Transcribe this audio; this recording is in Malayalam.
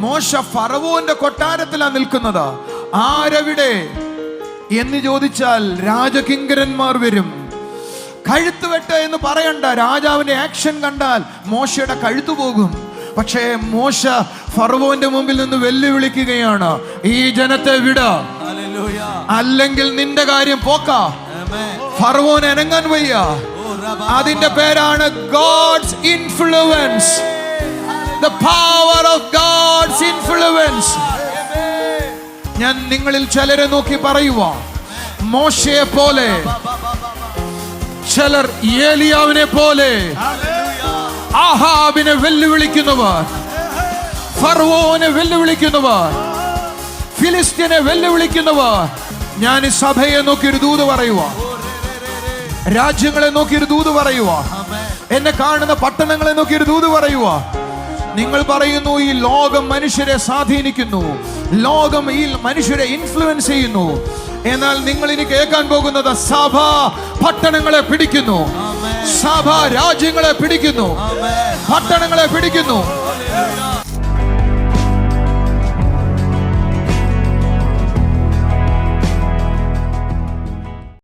മോശ ഫറവോന്റെ കൊട്ടാരത്തിലാണ് നിൽക്കുന്നത്. ആരവിടെ എന്ന് ചോദിച്ചാൽ രാജകിങ്കരന്മാർ വരും. കഴുത്ത് വെട്ട് എന്ന് പറയണ്ട, രാജാവിന്റെ ആക്ഷൻ കണ്ടാൽ മോശയുടെ കഴുത്തു പോകും. പക്ഷേ മോശ ഫറവോന്റെ മുമ്പിൽ നിന്ന് വെല്ലുവിളിക്കുകയാണ്, ഈ ജനത്തെ വിട, അല്ലെങ്കിൽ നിന്റെ കാര്യം പോക്ക. ഫറവോന് അനങ്ങാൻ വയ്യ. അതിന്റെ പേരാണ് God's influence. The power of God's influence. ഞാൻ നിങ്ങളിൽ ചിലരെ നോക്കി പറയുക, മോശയെ പോലെ, ചിലർ ഏലിയാവിനെ പോലെ ആഹാബിനെ വെല്ലുവിളിക്കുന്നവർ, ഫറവോനെ വെല്ലുവിളിക്കുന്നവർ, ഫിലിസ്തീനെ വെല്ലുവിളിക്കുന്നവർ. ഞാൻ ഈ സഭയെ നോക്കി ഒരു ദൂത് പറയുക, രാജ്യങ്ങളെ നോക്കി ഒരു ദൂത് പറയുക, എന്നെ കാണുന്ന പട്ടണങ്ങളെ നോക്കി ഒരു ദൂത് പറയുക. നിങ്ങൾ പറയുന്നു ഈ ലോകം മനുഷ്യരെ സ്വാധീനിക്കുന്നു, ലോകം ഈ മനുഷ്യരെ ഇൻഫ്ലുവൻസ് ചെയ്യുന്നു. എന്നാൽ നിങ്ങൾ ഇനി കേൾക്കാൻ പോകുന്നത് സഭ പട്ടണങ്ങളെ പിടിക്കുന്നു, സഭ രാജ്യങ്ങളെ പിടിക്കുന്നു, പട്ടണങ്ങളെ പിടിക്കുന്നു.